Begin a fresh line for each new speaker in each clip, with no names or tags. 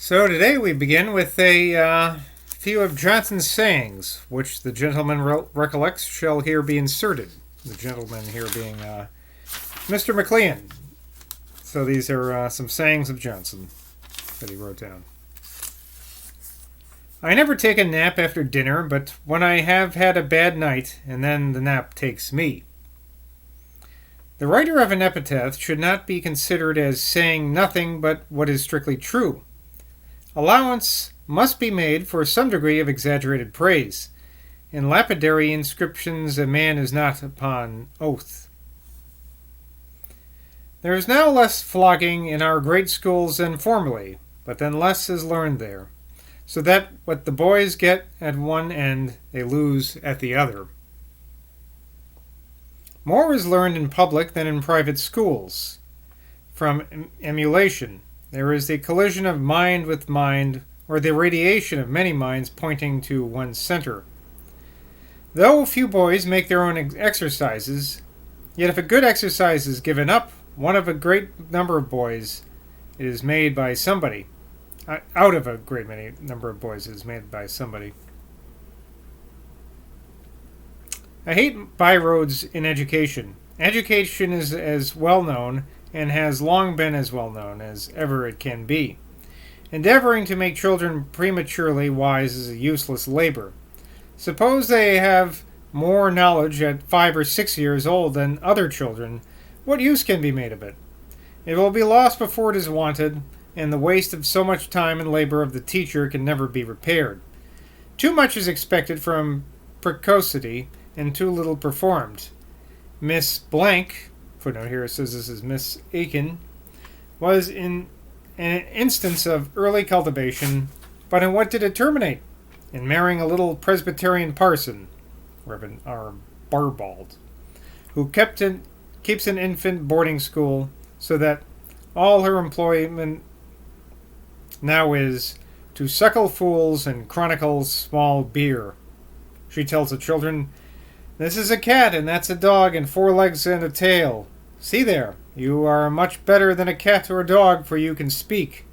So today we begin with a few of Johnson's sayings, which the gentleman recollects shall here be inserted. The gentleman here being Mr. McLean. So these are some sayings of Johnson that he wrote down. I never take a nap after dinner, but when I have had a bad night, and then the nap takes me. The writer of an epitaph should not be considered as saying nothing but what is strictly true. Allowance must be made for some degree of exaggerated praise. In lapidary inscriptions a man is not upon oath. There is now less flogging in our great schools than formerly, but then less is learned there, so that what the boys get at one end they lose at the other. More is learned in public than in private schools. From emulation, there is the collision of mind with mind, or the radiation of many minds pointing to one center. Though few boys make their own exercises, yet if a good exercise is given up, one of a great number of boys, it is made by somebody. Out of a great many number of boys, it is made by somebody. I hate byroads in education. Education is as well known and has long been as well known as ever it can be. Endeavoring to make children prematurely wise is a useless labor. Suppose they have more knowledge at 5 or 6 years old than other children, what use can be made of it? It will be lost before it is wanted, and the waste of so much time and labor of the teacher can never be repaired. Too much is expected from precocity, and too little performed. Miss Blank, footnote here it says this is Miss Aiken, was in an instance of early cultivation, but in what did it terminate? In marrying a little Presbyterian parson, Reverend R. Barbald, who keeps an infant boarding school, so that all her employment now is to suckle fools and chronicle small beer. She tells the children, "This is a cat, and that's a dog, and 4 legs and a tail. See there, you are much better than a cat or a dog, for you can speak."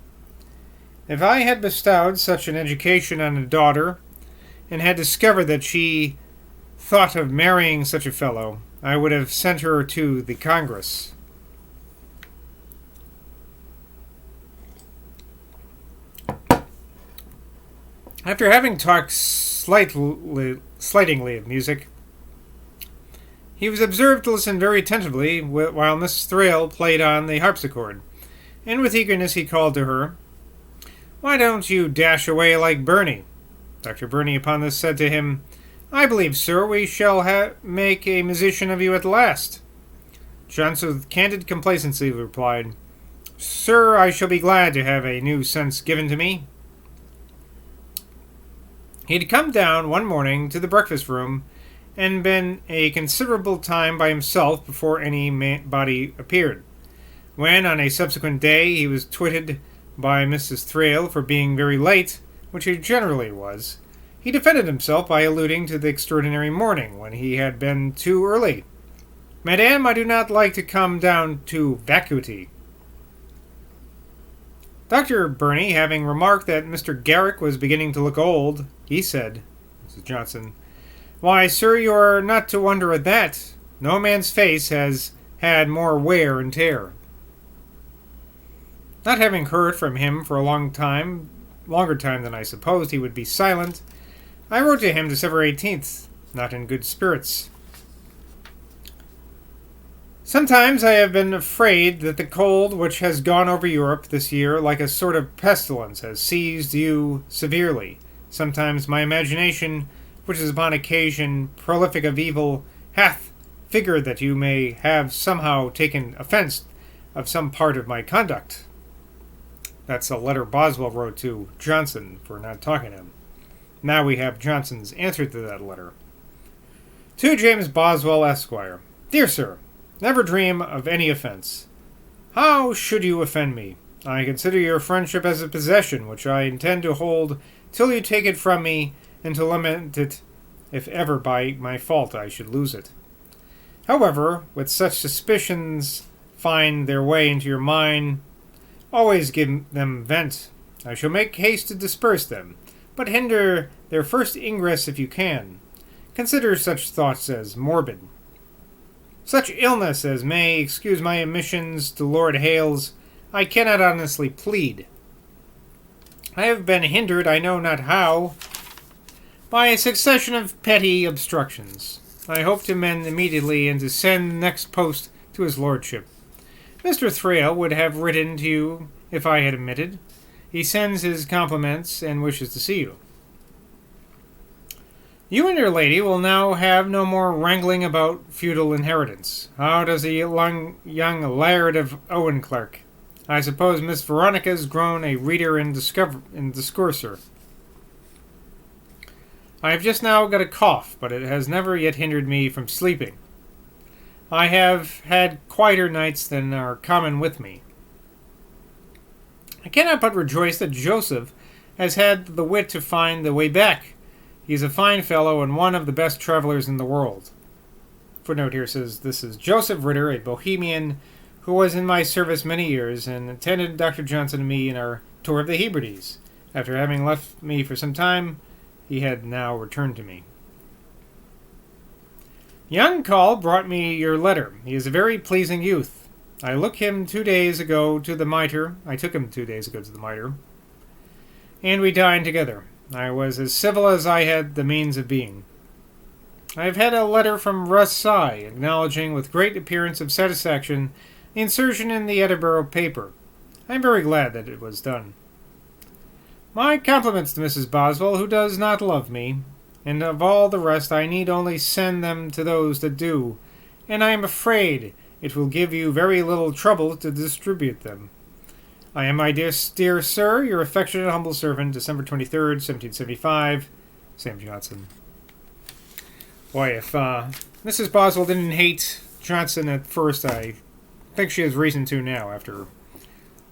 If I had bestowed such an education on a daughter, and had discovered that she thought of marrying such a fellow, I would have sent her to the Congress. After having talked slightingly of music, he was observed to listen very attentively while Miss Thrale played on the harpsichord, and with eagerness he called to her, "Why don't you dash away like Burney?" Dr. Burney upon this said to him, "I believe, sir, we shall make a musician of you at last." Johnson with candid complacency replied, "Sir, I shall be glad to have a new sense given to me." He had come down one morning to the breakfast-room and been a considerable time by himself before anybody appeared. When, on a subsequent day, he was twitted by Mrs. Thrale for being very late, which he generally was, he defended himself by alluding to the extraordinary morning when he had been too early. "Madame, I do not like to come down to vacuity." Dr. Burney, having remarked that Mr. Garrick was beginning to look old, he said, Mrs. Johnson, "Why, sir, you are not to wonder at that. No man's face has had more wear and tear." Not having heard from him for a longer time than I supposed he would be silent, I wrote to him December 18th, not in good spirits. Sometimes I have been afraid that the cold which has gone over Europe this year like a sort of pestilence has seized you severely. Sometimes my imagination, which is upon occasion prolific of evil, hath figured that you may have somehow taken offence of some part of my conduct. That's a letter Boswell wrote to Johnson for not talking to him. Now we have Johnson's answer to that letter. To James Boswell, Esquire. Dear Sir, never dream of any offence. How should you offend me? I consider your friendship as a possession which I intend to hold till you take it from me, and to lament it if ever by my fault I should lose it. However, with such suspicions find their way into your mind, always give them vent, I shall make haste to disperse them, but hinder their first ingress if you can. Consider such thoughts as morbid. Such illness as may excuse my admissions to Lord Hailes, I cannot honestly plead. I have been hindered, I know not how, by a succession of petty obstructions. I hope to mend immediately and to send next post to his lordship. Mr. Thrale would have written to you if I had admitted. He sends his compliments and wishes to see you. You and your lady will now have no more wrangling about feudal inheritance. How does the young laird of Owenclerk? I suppose Miss Veronica's grown a reader and discourser. I have just now got a cough, but it has never yet hindered me from sleeping. I have had quieter nights than are common with me. I cannot but rejoice that Joseph has had the wit to find the way back. He is a fine fellow and one of the best travelers in the world. Footnote here says, this is Joseph Ritter, a Bohemian who was in my service many years and attended Dr. Johnson and me in our tour of the Hebrides. After having left me for some time, he had now returned to me. Young Call brought me your letter. He is a very pleasing youth. I took him 2 days ago to the Mitre, and we dined together. I was as civil as I had the means of being. I have had a letter from Versailles acknowledging with great appearance of satisfaction the insertion in the Edinburgh paper. I am very glad that it was done. My compliments to Mrs. Boswell, who does not love me, and of all the rest I need only send them to those that do, and I am afraid it will give you very little trouble to distribute them. I am, my dear sir, your affectionate humble servant, December 23rd, 1775, Sam Johnson. Boy, if Mrs. Boswell didn't hate Johnson at first, I think she has reason to now, after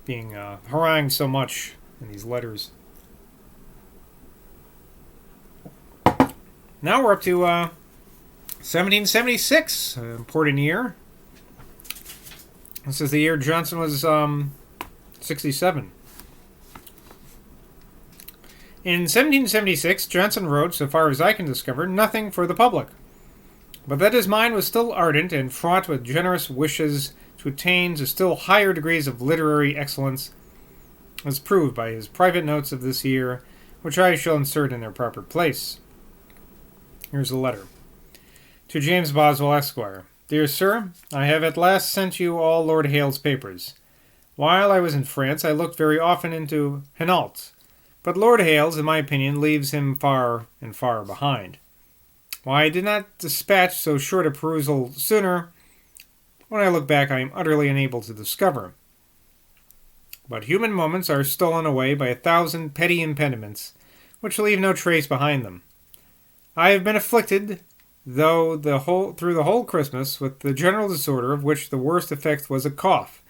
being harangued so much in these letters. Now we're up to 1776, an important year. This is the year Johnson was 67. In 1776, Johnson wrote, so far as I can discover, nothing for the public, but that his mind was still ardent and fraught with generous wishes to attain to still higher degrees of literary excellence, was proved by his private notes of this year, which I shall insert in their proper place. Here's the letter. To James Boswell, Esquire. Dear Sir, I have at last sent you all Lord Hailes' papers. While I was in France, I looked very often into Hainault, but Lord Hailes, in my opinion, leaves him far and far behind. Why I did not dispatch so short a perusal sooner, when I look back I am utterly unable to discover. But human moments are stolen away by 1,000 petty impediments, which leave no trace behind them. I have been afflicted, through the whole Christmas, with the general disorder, of which the worst effect was a cough,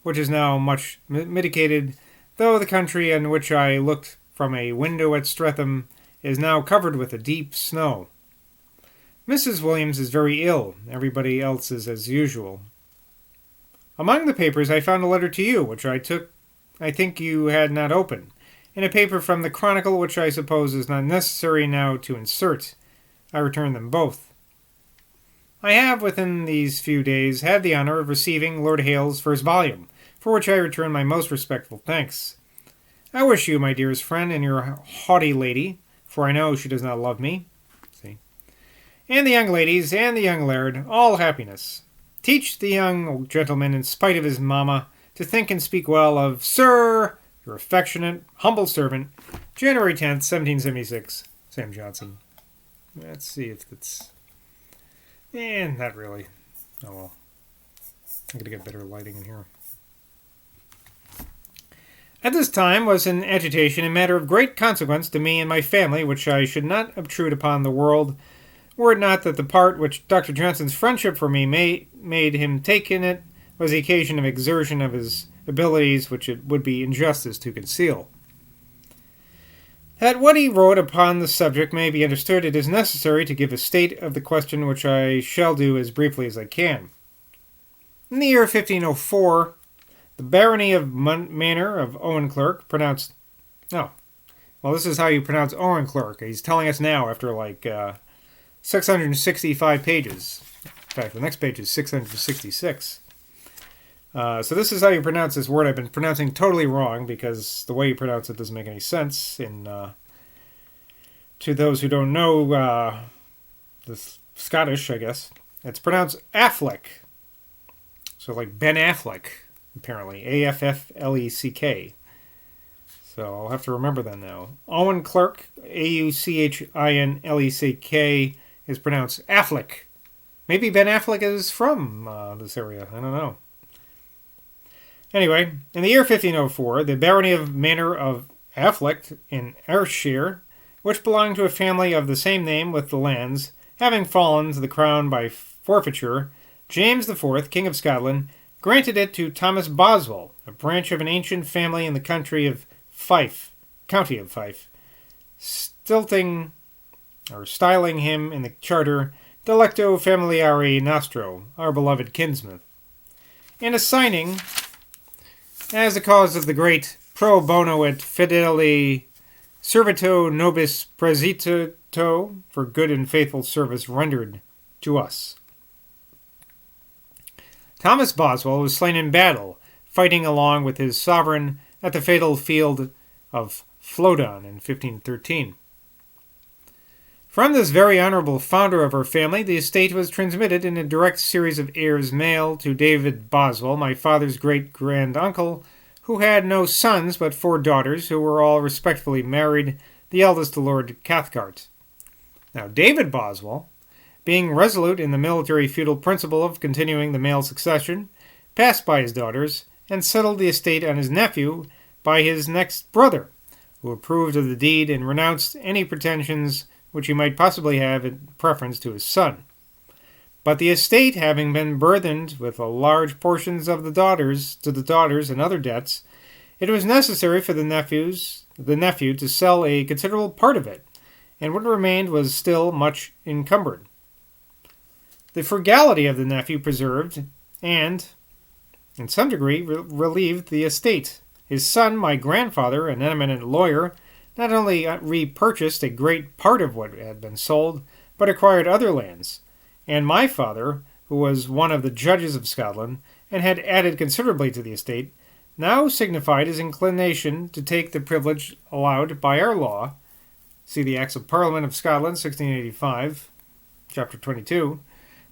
which is now much mitigated, though the country on which I looked from a window at Streatham is now covered with a deep snow. Mrs. Williams is very ill. Everybody else is as usual. Among the papers I found a letter to you, which I think you had not opened, and a paper from the Chronicle, which I suppose is not necessary now to insert. I return them both. I have, within these few days, had the honour of receiving Lord Hailes' first volume, for which I return my most respectful thanks. I wish you, my dearest friend, and your haughty lady, for I know she does not love me, and the young ladies, and the young laird, all happiness. Teach the young gentleman, in spite of his mamma, to think and speak well of, Sir, your affectionate, humble servant, January 10th, 1776, Sam Johnson. Let's see if that's... not really. Oh well. I'm going to get better lighting in here. At this time was in agitation a matter of great consequence to me and my family, which I should not obtrude upon the world, were it not that the part which Dr. Johnson's friendship for me made him take in it was the occasion of exertion of his abilities which it would be injustice to conceal. That what he wrote upon the subject may be understood, it is necessary to give a state of the question, which I shall do as briefly as I can. In the year 1504, the barony of Manor of Owenclerk, pronounced Oh, well, this is how you pronounce Owen Clark. He's telling us now after 665 pages. In fact, the next page is 666. So this is how you pronounce this word. I've been pronouncing totally wrong because the way you pronounce it doesn't make any sense. To those who don't know the Scottish, I guess, it's pronounced Affleck. So like Ben Affleck, apparently. Affleck. So I'll have to remember that now. Owen Clark, Auchinleck, is pronounced Affleck. Maybe Ben Affleck is from this area. I don't know. Anyway, in the year 1504, the barony of Manor of Affleck in Ayrshire, which belonged to a family of the same name with the lands, having fallen to the crown by forfeiture, James IV, King of Scotland, granted it to Thomas Boswell, a branch of an ancient family in the county of Fife, styling him in the charter Delecto Familiare Nostro, our beloved kinsman, and assigning, as the cause of the great pro bono et fideli servito nobis praesito, for good and faithful service rendered to us. Thomas Boswell was slain in battle, fighting along with his sovereign at the fatal field of Flodon in 1513. From this very honourable founder of our family, the estate was transmitted in a direct series of heirs male to David Boswell, my father's great-grand-uncle, who had no sons but 4 daughters, who were all respectfully married, the eldest to Lord Cathcart. Now, David Boswell, being resolute in the military feudal principle of continuing the male succession, passed by his daughters, and settled the estate on his nephew by his next brother, who approved of the deed and renounced any pretensions which he might possibly have in preference to his son. But the estate having been burthened with large portions of the daughters and other debts, it was necessary for the nephew to sell a considerable part of it, and what remained was still much encumbered. The frugality of the nephew preserved, and, in some degree, relieved the estate. His son, my grandfather, an eminent lawyer, not only repurchased a great part of what had been sold, but acquired other lands, and my father, who was one of the judges of Scotland, and had added considerably to the estate, now signified his inclination to take the privilege allowed by our law, see the Acts of Parliament of Scotland, 1685, chapter 22,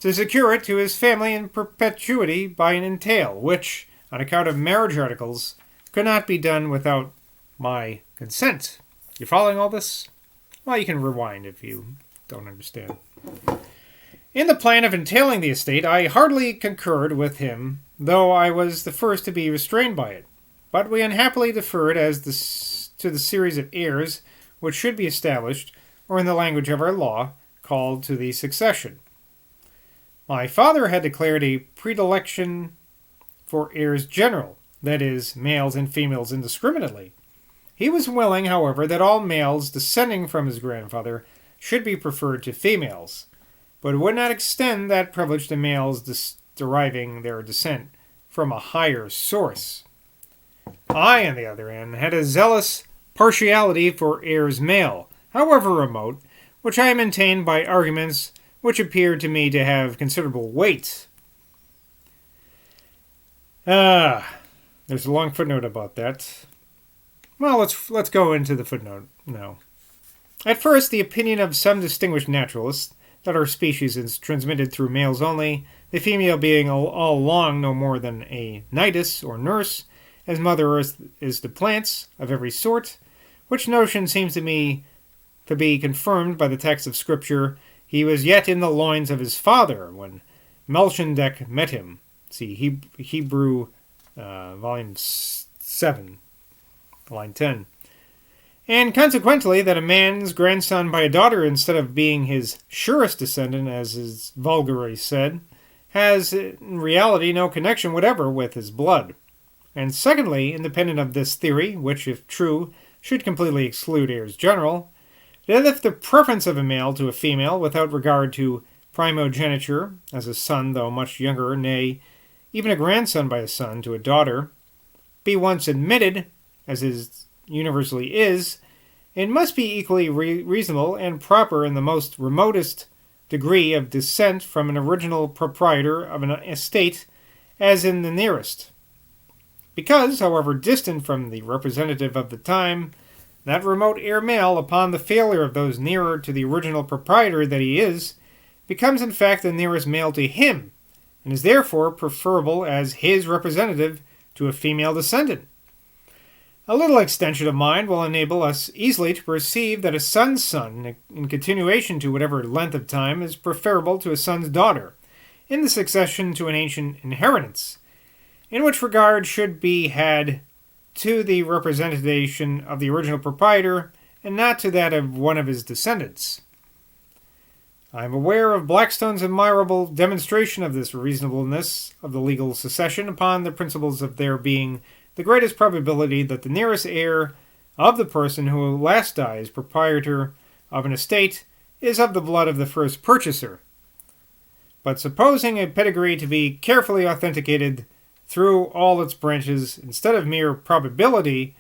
to secure it to his family in perpetuity by an entail, which, on account of marriage articles, could not be done without my consent. You following all this? Well, you can rewind if you don't understand. In the plan of entailing the estate, I heartily concurred with him, though I was the first to be restrained by it. But we unhappily deferred to the series of heirs which should be established, or in the language of our law, called to the succession. My father had declared a predilection for heirs general, that is, males and females indiscriminately. He was willing, however, that all males descending from his grandfather should be preferred to females, but would not extend that privilege to males deriving their descent from a higher source. I, on the other hand, had a zealous partiality for heirs male, however remote, which I maintained by arguments which appeared to me to have considerable weight. There's a long footnote about that. Well, let's go into the footnote now. At first, the opinion of some distinguished naturalists that our species is transmitted through males only, the female being all along no more than a nidus or nurse, as Mother Earth is to plants of every sort, which notion seems to me to be confirmed by the text of Scripture. He was yet in the loins of his father when Melchizedek met him. See Hebrew, volume 7. Line 10. And consequently, that a man's grandson by a daughter, instead of being his surest descendant, as is vulgarly said, has in reality no connection whatever with his blood. And secondly, independent of this theory, which, if true, should completely exclude heirs general, that if the preference of a male to a female, without regard to primogeniture, as a son, though much younger, nay, even a grandson by a son to a daughter, be once admitted, as is universally is, it must be equally reasonable and proper in the most remotest degree of descent from an original proprietor of an estate as in the nearest. Because, however distant from the representative of the time, that remote heir male, upon the failure of those nearer to the original proprietor that he is, becomes in fact the nearest male to him, and is therefore preferable as his representative to a female descendant. A little extension of mind will enable us easily to perceive that a son's son, in continuation to whatever length of time, is preferable to a son's daughter, in the succession to an ancient inheritance, in which regard should be had to the representation of the original proprietor, and not to that of one of his descendants. I am aware of Blackstone's admirable demonstration of this reasonableness of the legal succession upon the principles of there being the greatest probability that the nearest heir of the person who last dies proprietor of an estate is of the blood of the first purchaser. But supposing a pedigree to be carefully authenticated through all its branches, instead of mere probability,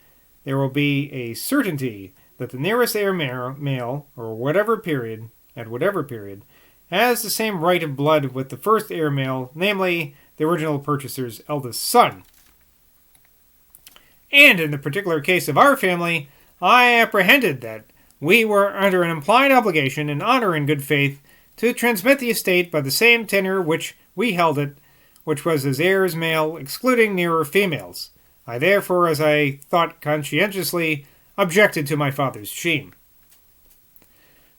there will be a certainty that the nearest heir male, or whatever period, at whatever period, has the same right of blood with the first heir male, namely, the original purchaser's eldest son. And in the particular case of our family, I apprehended that we were under an implied obligation in honor and good faith to transmit the estate by the same tenure which we held it, which was as heirs male, excluding nearer females. I therefore, as I thought conscientiously, objected to my father's scheme.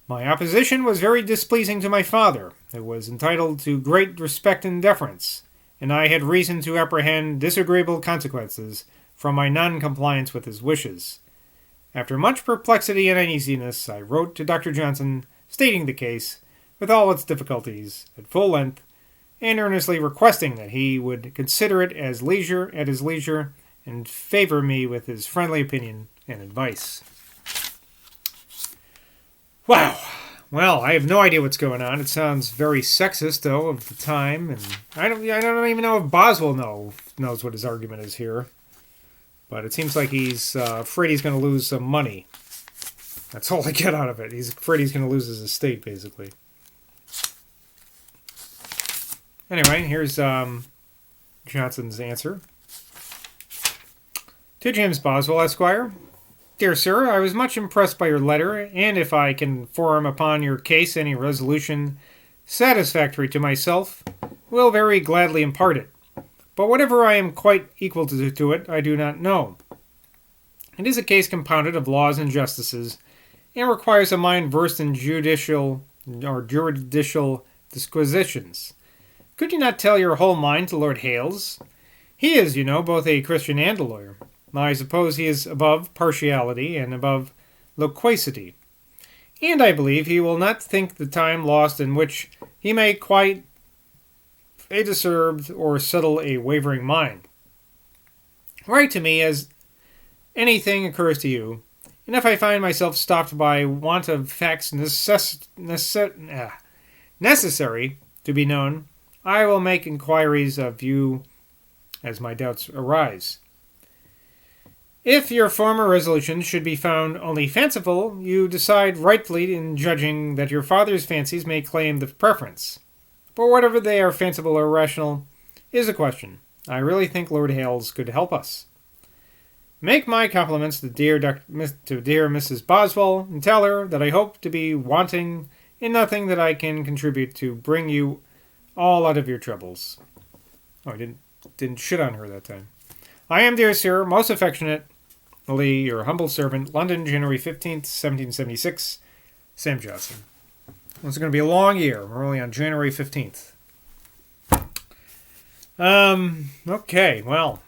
My opposition was very displeasing to my father, who was entitled to great respect and deference, and I had reason to apprehend disagreeable consequences from my non-compliance with his wishes. After much perplexity and uneasiness, I wrote to Dr. Johnson, stating the case, with all its difficulties, at full length, and earnestly requesting that he would consider it at his leisure, and favor me with his friendly opinion and advice. Wow. Well, I have no idea what's going on. It sounds very sexist, though, of the time, and I don't even know if Boswell knows what his argument is here. But it seems like he's afraid he's going to lose some money. That's all I get out of it. He's afraid he's going to lose his estate, basically. Anyway, here's Johnson's answer. To James Boswell, Esquire. Dear Sir, I was much impressed by your letter, and if I can form upon your case any resolution satisfactory to myself, will very gladly impart it. But whatever I am quite equal to it, I do not know. It is a case compounded of laws and justices, and requires a mind versed in judicial disquisitions. Could you not tell your whole mind to Lord Hales? He is, you know, both a Christian and a lawyer. I suppose he is above partiality and above loquacity. And I believe he will not think the time lost in which he may quite a disturbed or settle a wavering mind. Write to me as anything occurs to you, and if I find myself stopped by want of facts necessary to be known, I will make inquiries of you as my doubts arise. If your former resolutions should be found only fanciful, you decide rightfully in judging that your father's fancies may claim the preference. But whatever they are, fanciful or rational, is a question. I really think Lord Hales could help us. Make my compliments to dear Mrs. Boswell, and tell her that I hope to be wanting in nothing that I can contribute to bring you all out of your troubles. Oh, I didn't shit on her that time. I am, dear sir, most affectionately your humble servant, London, January 15th, 1776, Sam Johnson. It's going to be a long year. We're only on January 15th. Okay, well,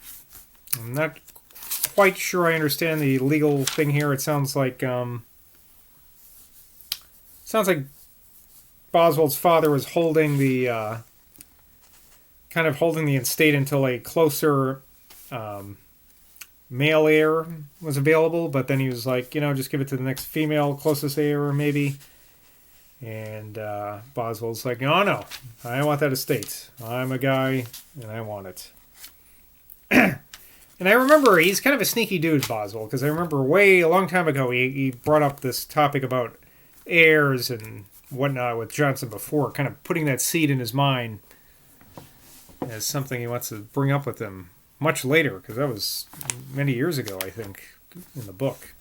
I'm not quite sure I understand the legal thing here. It sounds like Boswell's father was holding the estate until a closer male heir was available, but then he was like, just give it to the next female closest heir, maybe. And Boswell's like, no, I want that estate. I'm a guy, and I want it. And I remember he's kind of a sneaky dude, Boswell, because I remember a long time ago he brought up this topic about heirs and whatnot with Johnson before, kind of putting that seed in his mind as something he wants to bring up with him much later, because that was many years ago, I think, in the book.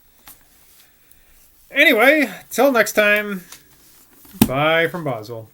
Anyway, till next time, bye from Boswell.